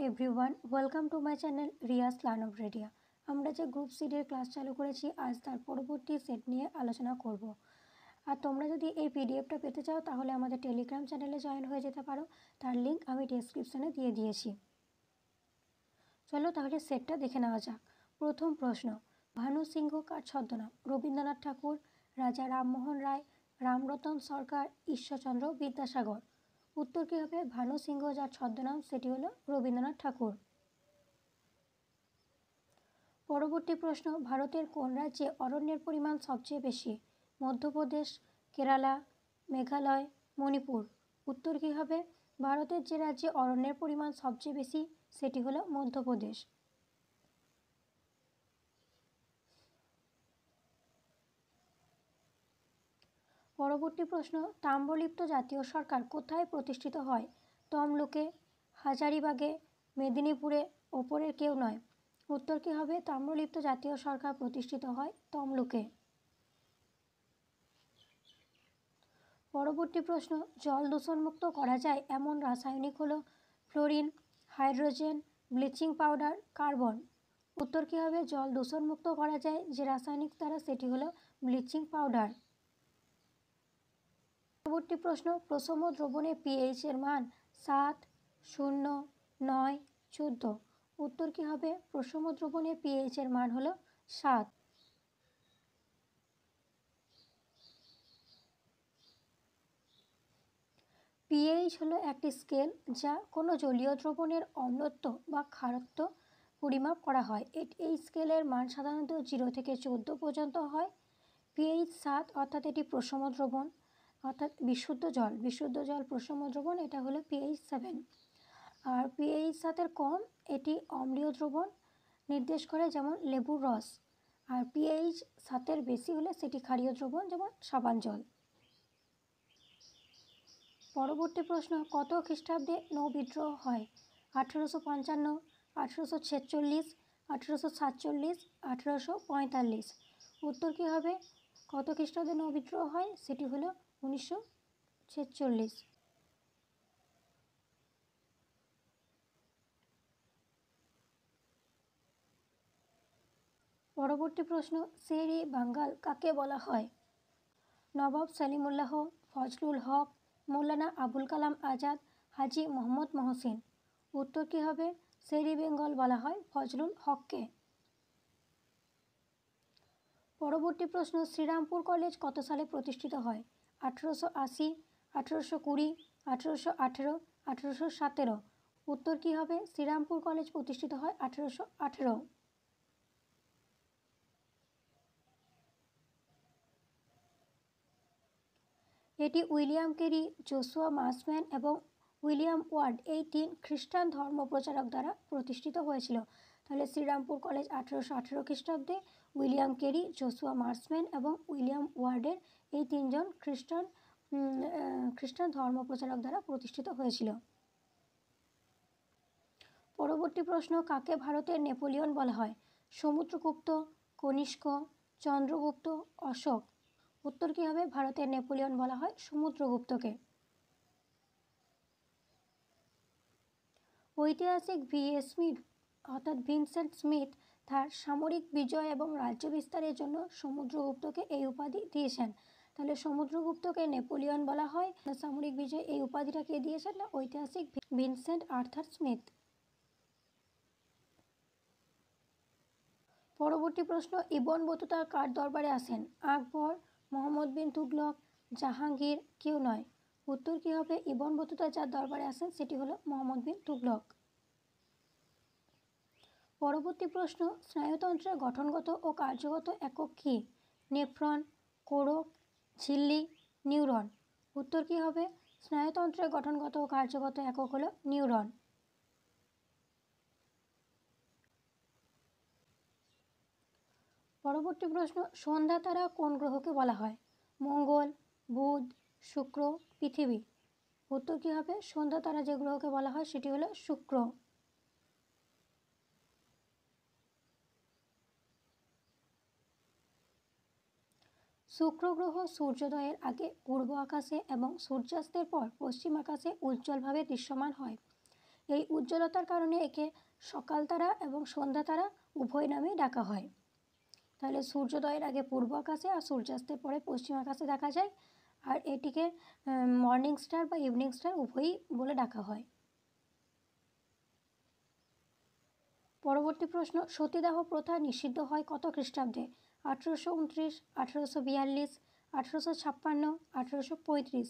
Everyone, welcome to my channel রিয়াস Learnopedia. আমরা যে গ্রুপ সিডির ক্লাস চালু করেছি, আজ তার পরবর্তী সেট নিয়ে আলোচনা করব। আর তোমরা যদি এই পিডিএফটা পেতে চাও তাহলে আমাদের টেলিগ্রাম চ্যানেলে জয়েন হয়ে যেতে পারো, তার লিঙ্ক আমি ডেসক্রিপশানে দিয়ে দিয়েছি। চলো তাহলে সেটটা দেখে নেওয়া যাক। প্রথম প্রশ্ন, ভানু সিংহ কার ছদ্মনাম? রবীন্দ্রনাথ ঠাকুর, রাজা রামমোহন রায়, রামরতন সরকার, ঈশ্বরচন্দ্র বিদ্যাসাগর। উত্তর কী হবে? ভানু সিংহ যার ছদ্মনাম সেটি হলো রবীন্দ্রনাথ ঠাকুর। পরবর্তী প্রশ্ন, ভারতের কোন রাজ্যে অরণ্যের পরিমাণ সবচেয়ে বেশি? মধ্যপ্রদেশ, কেরালা, মেঘালয়, মণিপুর। উত্তর কী হবে? ভারতের যে রাজ্যে অরণ্যের পরিমাণ সবচেয়ে বেশি সেটি হলো মধ্যপ্রদেশ। পরবর্তী প্রশ্ন, তাম্রলিপ্ত জাতীয় সরকার কোথায় প্রতিষ্ঠিত হয়? তমলুকে, হাজারিবাগে, মেদিনীপুরে, ওপরের কেউ নয়। উত্তর কী হবে? তাম্রলিপ্ত জাতীয় সরকার প্রতিষ্ঠিত হয় তমলুকে। পরবর্তী প্রশ্ন, জল দূষণমুক্ত করা যায় এমন রাসায়নিক হলো fluorine, hydrogen, bleaching powder, carbon. উত্তর কী হবে? জল দূষণমুক্ত করা যায় যে রাসায়নিক দ্বারা সেটি হলো ব্লিচিং পাউডার। পরবর্তী প্রশ্ন, প্রশম দ্রবণে পিএইচ এর মান 7, 0, 9, 14। উত্তর কী হবে? প্রশম দ্রবণে পিএইচ এর মান হলো 7। পিএইচ হলো একটি স্কেল যা কোনো জলীয় দ্রবণের অম্লত্ব বা ক্ষারত্ব পরিমাপ করা হয়। এই স্কেলের মান সাধারণত 0 থেকে 14 পর্যন্ত হয়। পিএইচ 7 অর্থাৎ এটি প্রশম দ্রবণ, অর্থাৎ বিশুদ্ধ জল প্রশম দ্রবণ, এটা হলো পিএইচ 7। আর পিএইচ 7-এর কম এটি অম্লীয় দ্রবণ নির্দেশ করে, যেমন লেবুর রস। আর পিএইচ 7-এর বেশি হলে সেটি ক্ষারীয় দ্রবণ, যেমন সাবান জল। পরবর্তী প্রশ্ন, কত খ্রিস্টাব্দে নৌ বিদ্রোহ হয়? 1855, 1846, 1847, 1845। উত্তর কী হবে? কত খ্রিস্টাব্দে নৌ বিদ্রোহ হয়? সেটি হলো 1946। পরবর্তী প্রশ্ন, শের-ই বাঙ্গাল কাকে বলা হয়? নবাব সলিমুল্লাহ, ফজলুল হক, মৌলানা আবুল কালাম আজাদ, হাজি মোহাম্মদ মহসিন। উত্তর কী হবে? শের-ই বেঙ্গল বলা হয় ফজলুল হককে। পরবর্তী প্রশ্ন, শ্রীরামপুর কলেজ কত সালে প্রতিষ্ঠিত হয়? 1880, 1820, 1818, 1817। উত্তর কী হবে? শ্রীরামপুর কলেজ প্রতিষ্ঠিত হয় 1818। এটি উইলিয়াম কেরি, জোশুয়া মার্সম্যান এবং উইলিয়াম ওয়ার্ড এই 3 খ্রিস্টান ধর্মপ্রচারক দ্বারা প্রতিষ্ঠিত হয়েছিল। তাহলে শ্রীরামপুর কলেজ 1818 খ্রিস্টাব্দে উইলিয়াম কেরি, জোশুয়া মার্সম্যান এবং উইলিয়াম ওয়ার্ডের এই 3 জন খ্রিস্টান ধর্মপ্রচারক দ্বারা প্রতিষ্ঠিত হয়েছিল। পরবর্তী প্রশ্ন, কাকে ভারতের নেপোলিয়ন বলা হয়? সমুদ্রগুপ্ত, কনিষ্ক, চন্দ্রগুপ্ত, অশোক। উত্তর কী হবে? ভারতের নেপোলিয়ন বলা হয় সমুদ্রগুপ্তকে। ঐতিহাসিক স্মিথ অর্থাৎ ভিনসেন্ট স্মিথ তার সামরিক বিজয় এবং রাজ্য বিস্তারের জন্য সমুদ্রগুপ্তকে এই উপাধি দিয়েছেন। তাহলে সমুদ্রগুপ্তকে নেপোলিয়ন বলা হয়। সামরিক বিজয় এই উপাধিটা কে দিয়েছেন? না ঐতিহাসিক ভিনসেন্ট আর্থার স্মিথ। পরবর্তী প্রশ্ন, ইবন বতুতা কার দরবারে আসেন? আকবর, মোহাম্মদ বিন তুগলক, জাহাঙ্গীর, কেউ নয়। উত্তর কী হবে? ইবন বতুতা যার দরবারে আসেন সেটি হলো মোহাম্মদ বিন তুগলক। পরবর্তী প্রশ্ন, স্নায়ুতন্ত্রের গঠনগত ও কার্যগত একক কী? নেফ্রন, কোরক, ঝিল্লি, নিউরন। উত্তর কী হবে? স্নায়ুতন্ত্রের গঠনগত ও কার্যগত একক হলো নিউরন। পরবর্তী প্রশ্ন, সন্ধ্যা তারা কোন গ্রহকে বলা হয়? মঙ্গল, বুধ, শুক্র, পৃথিবী। উত্তর কী হবে? সন্ধ্যা তারা যে গ্রহকে বলা হয় সেটি হলো শুক্র। শুক্র গ্রহ সূর্যোদয়ের আগে পূর্ব আকাশে এবং সূর্যাস্তের পর পশ্চিম আকাশে উজ্জ্বলভাবে দৃশ্যমান হয়। এই উজ্জ্বলতার কারণে একে সকাল তারা এবং সন্ধ্যা তারা উভয় নামেই ডাকা হয়। তাহলে সূর্যোদয়ের আগে পূর্ব আকাশে আর সূর্যাস্তের পরে পশ্চিম আকাশে দেখা যায়, আর এটিকে মর্নিং স্টার বা ইভিনিং স্টার উভয়ই বলে ডাকা হয়। পরবর্তী প্রশ্ন, সতীদাহ প্রথা নিষিদ্ধ হয় কত খ্রিস্টাব্দে? 1829, 1842, 1856, 1835।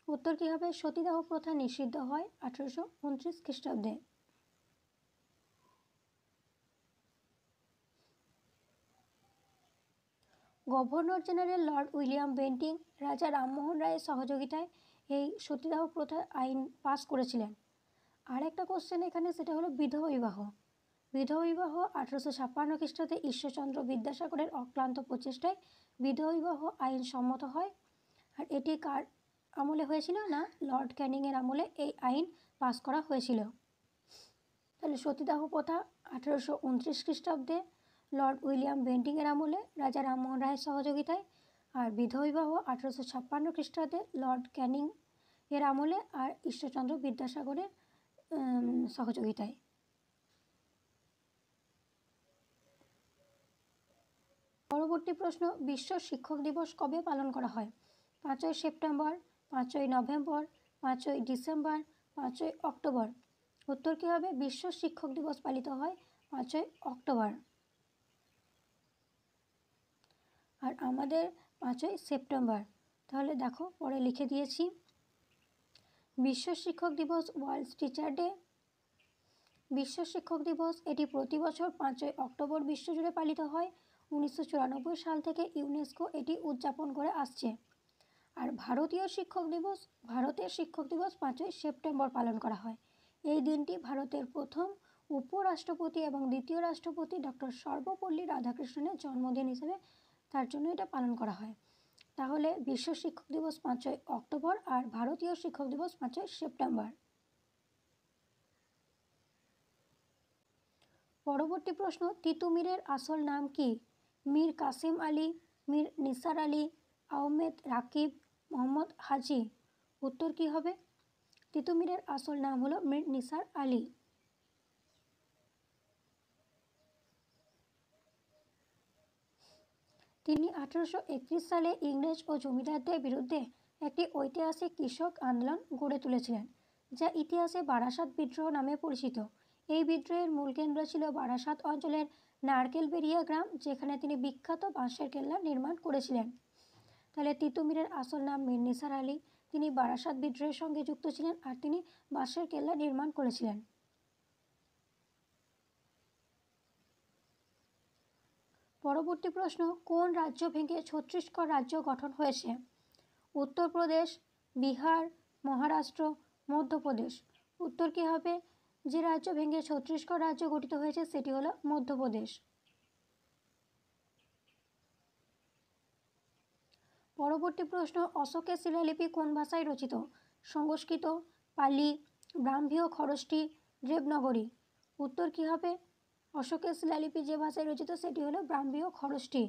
উত্তর কী হবে? সতীদাহ প্রথা নিষিদ্ধ হয় 1829 খ্রিস্টাব্দে। Governor general Lord William Bentinck রাজা রামমোহন রায়ের সহযোগিতায় এই সতীদাহ প্রথা আইন পাস করেছিলেন। আর একটা কোশ্চেন এখানে, সেটা হলো বিধবা বিবাহ। বিধবা বিবাহ 1856 খ্রিস্টাব্দে ঈশ্বরচন্দ্র বিদ্যাসাগরের অক্লান্ত প্রচেষ্টায় বিধবা বিবাহ আইন সম্মত হয়। আর এটি কার আমলে হয়েছিল? না, লর্ড ক্যানিংয়ের আমলে এই আইন পাস করা হয়েছিল। তাহলে সতীদাহ প্রথা 1829 খ্রিস্টাব্দে লর্ড উইলিয়াম বেন্টিংয়ের আমলে রাজা রামমোহন রায়ের সহযোগিতায়, আর বিধবা বিবাহ 1856 খ্রিস্টাব্দে লর্ড ক্যানিং এর আমলে আর ঈশ্বরচন্দ্র বিদ্যাসাগরের সহযোগিতায়। পরবর্তী প্রশ্ন, বিশ্ব শিক্ষক দিবস কবে পালন করা হয়? 5ই সেপ্টেম্বর, 5ই নভেম্বর, 5ই ডিসেম্বর, 5ই অক্টোবর। উত্তর কী হবে? বিশ্ব শিক্ষক দিবস পালিত হয় 5ই অক্টোবর। আর আমাদের 5ই সেপ্টেম্বর। তাহলে দেখো পরে লিখে দিয়েছি। বিশ্ব শিক্ষক দিবস, ওয়ার্ল্ড টিচার ডে। বিশ্ব শিক্ষক দিবস এটি প্রতি বছর 5ই অক্টোবর বিশ্বজুড়ে পালিত হয়। 1994 সাল থেকে ইউনেস্কো এটি উদযাপন করে আসছে। আর ভারতের শিক্ষক দিবস 5ই সেপ্টেম্বর পালন করা হয়। এই দিনটি ভারতের প্রথম উপরাষ্ট্রপতি এবং দ্বিতীয় রাষ্ট্রপতি ডক্টর সর্বপল্লী রাধাকৃষ্ণনের জন্মদিন হিসেবে তার জন্য এটা পালন করা হয়। তাহলে বিশ্ব শিক্ষক দিবস 5ই অক্টোবর আর ভারতীয় শিক্ষক দিবস 5ই সেপ্টেম্বর। পরবর্তী প্রশ্ন, তিতুমিরের আসল নাম কি? মীর কাসেম আলী, মীর নিসার আলী, আহমেদ রাকিব, মোহাম্মদ হাজি। উত্তর কি হবে? তিতুমিরের আসল নাম হলো মীর নিসার আলী। তিনি 1831 সালে ইংরেজ ও জমিদারদের বিরুদ্ধে একটি ঐতিহাসিক কৃষক আন্দোলন গড়ে তুলেছিলেন, যা ইতিহাসে বারাসাত বিদ্রোহ নামে পরিচিত। এই বিদ্রোহের মূল কেন্দ্র ছিল বারাসাত অঞ্চলের নারকেলবেড়িয়া গ্রাম, যেখানে তিনি বিখ্যাত বাঁশের কেল্লা নির্মাণ করেছিলেন। তাহলে তিতুমিরের আসল নাম মীর নিসার আলী। তিনি বারাসাত বিদ্রোহের সঙ্গে যুক্ত ছিলেন আর তিনি বাঁশের কেল্লা নির্মাণ করেছিলেন। পরবর্তী প্রশ্ন, কোন রাজ্য ভেঙে ছত্তিশগড় রাজ্য গঠন হয়েছে? উত্তরপ্রদেশ, বিহার, মহারাষ্ট্র, মধ্যপ্রদেশ। উত্তর কী হবে? যে রাজ্য ভেঙে ছত্তিশগড় রাজ্য গঠিত হয়েছে সেটি হলো মধ্যপ্রদেশ। পরবর্তী প্রশ্ন, অশোকের শিলালিপি কোন ভাষায় রচিত? সংস্কৃত, পালি, ব্রাহ্মীয় খরষ্টি, দেবনাগরী। উত্তর কী হবে? অশোকের শিলালিপি যে ভাষায় রচিত সেটি হলো ব্রাহ্মীয় খরষ্টি।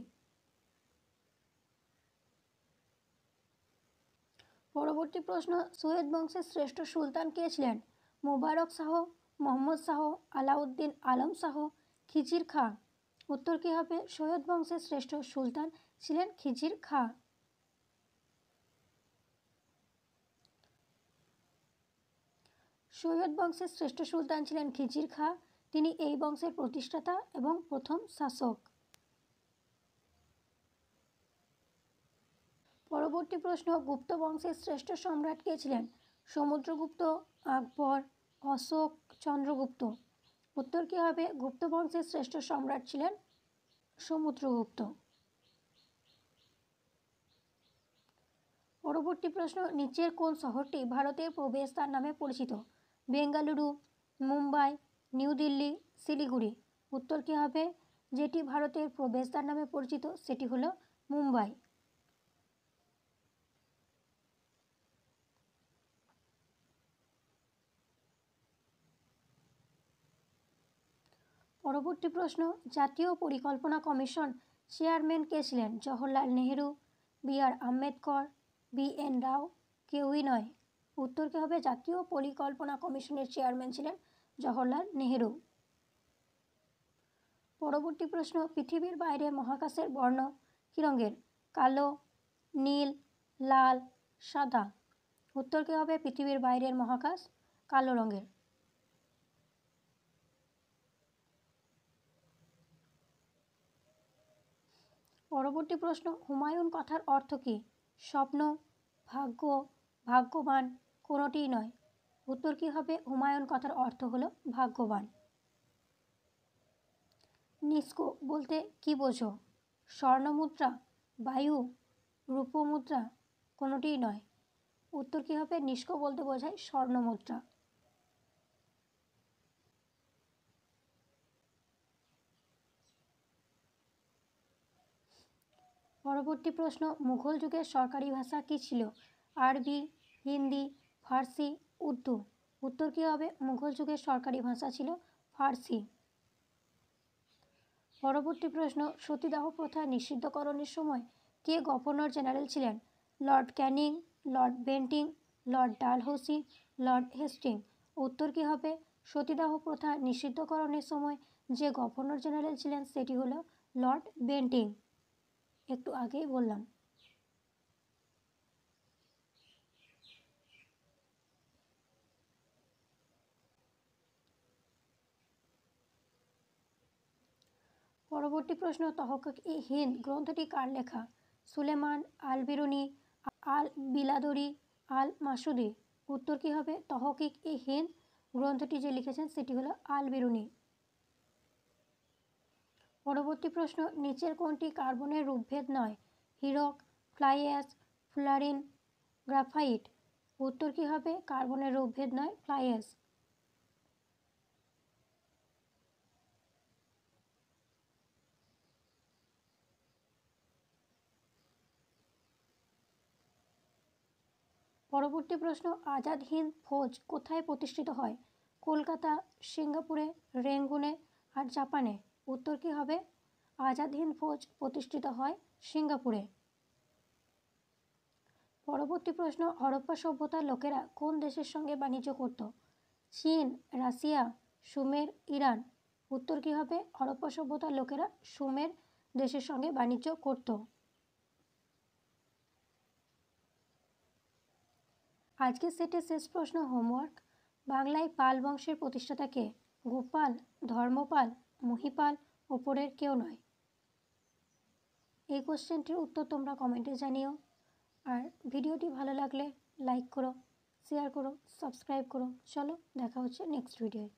পরবর্তী প্রশ্ন, সৈয়দ বংশের শ্রেষ্ঠ সুলতান কে ছিলেন? মুবারক শাহ, মোহাম্মদ শাহ, আলাউদ্দিন আলম শাহ, খিজির খাঁ। উত্তর কী হবে? সৈয়দ বংশের শ্রেষ্ঠ সুলতান ছিলেন খিজির খাঁ। সৈয়দ বংশের শ্রেষ্ঠ সুলতান ছিলেন খিজির খাঁ। তিনি এই বংশের প্রতিষ্ঠাতা এবং প্রথম শাসক। পরবর্তী প্রশ্ন, গুপ্ত বংশের শ্রেষ্ঠ সম্রাট কে ছিলেন? সমুদ্রগুপ্ত, আকবর, অশোক, চন্দ্রগুপ্ত। উত্তর কী হবে? গুপ্ত বংশের শ্রেষ্ঠ সম্রাট ছিলেন সমুদ্রগুপ্ত। পরবর্তী প্রশ্ন, নিচের কোন শহরটি ভারতের প্রবেশদ্বার নামে পরিচিত? বেঙ্গালুরু, মুম্বাই, নিউ দিল্লি, শিলিগুড়ি। উত্তর কী হবে? যেটি ভারতের প্রবেশদ্বার নামে পরিচিত সেটি হলো মুম্বাই। পরবর্তী প্রশ্ন, জাতীয় পরিকল্পনা কমিশন চেয়ারম্যান কে ছিলেন? জওহরলাল নেহেরু, বি আর আম্বেদকর, বি এন রাও, কেউই নয়। উত্তর কী হবে? জাতীয় পরিকল্পনা কমিশনের চেয়ারম্যান ছিলেন জওহরলাল নেহেরু। পরবর্তী প্রশ্ন, পৃথিবীর বাইরে মহাকাশের বর্ণ কী রঙের? কালো, নীল, লাল, সাদা। উত্তর কী হবে? পৃথিবীর বাইরের মহাকাশ কালো রঙের। পরবর্তী প্রশ্ন, হুমায়ুন কথার অর্থ কী? স্বপ্ন, ভাগ্য, ভাগ্যবান, কোনোটিই নয়। উত্তর কী হবে? হুমায়ুন কথার অর্থ হলো ভাগ্যবান। নিস্কো বলতে কী বোঝো? স্বর্ণমুদ্রা, বায়ু, রূপমুদ্রা, কোনোটিই নয়। উত্তর কী হবে? নিস্কো বলতে বোঝায় স্বর্ণমুদ্রা। পরবর্তী প্রশ্ন, মুঘল যুগের সরকারি ভাষা কী ছিল? আরবি, হিন্দি, ফার্সি, উর্দু। উত্তর কী হবে? মুঘল যুগের সরকারি ভাষা ছিল ফার্সি। পরবর্তী প্রশ্ন, সতীদাহ প্রথা নিষিদ্ধকরণের সময় কে গভর্নর জেনারেল ছিলেন? Lord Canning, lord Bentinck, lord Dalhousie, lord Hastings. উত্তর কী হবে? সতীদাহ প্রথা নিষিদ্ধকরণের সময় যে গভর্নর জেনারেল ছিলেন সেটি হলো লর্ড বেন্টিং। একটু আগেই বললাম। পরবর্তী প্রশ্ন, তহকিক-ই-হিন্দ গ্রন্থটি কার লেখা? সুলেমান, আল বিরুনি, আল বিলাদরি, আল মাসুদি। উত্তর কী হবে? তহকিক-ই-হিন্দ গ্রন্থটি যে লিখেছেন সেটি হলো আল বিরুনি। পরবর্তী প্রশ্ন, নিচের কোনটি কার্বনের রূপভেদ নয়? হীরক, ফ্লাই অ্যাশ, ফুলারিন, গ্রাফাইট। উত্তর কী হবে? কার্বনের রূপভেদ নয় ফ্লাই অ্যাশ। পরবর্তী প্রশ্ন, আজাদ হিন্দ ফৌজ কোথায় প্রতিষ্ঠিত হয়? কলকাতা, সিঙ্গাপুরে, রেঙ্গুনে আর জাপানে। উত্তর কী হবে? আজাদ হিন্দ ফৌজ প্রতিষ্ঠিত হয় সিঙ্গাপুরে। পরবর্তী প্রশ্ন, হরপ্পা সভ্যতার লোকেরা কোন দেশের সঙ্গে বাণিজ্য করত? চীন, রাশিয়া, সুমের, ইরান। উত্তর কী হবে? হরপ্পা সভ্যতার লোকেরা সুমের দেশের সঙ্গে বাণিজ্য করত। আজকের সেটের শেষ প্রশ্ন হোমওয়ার্ক, বাংলায় পাল বংশের প্রতিষ্ঠাতা কে? গোপাল, ধর্মপাল, মহিপাল, ওপরের কেউ নয়। এই কোশ্চেনটির উত্তর তোমরা কমেন্টে জানিও। আর ভিডিওটি ভালো লাগলে লাইক করো, শেয়ার করো, সাবস্ক্রাইব করো। চলো দেখা হচ্ছে নেক্সট ভিডিওয়।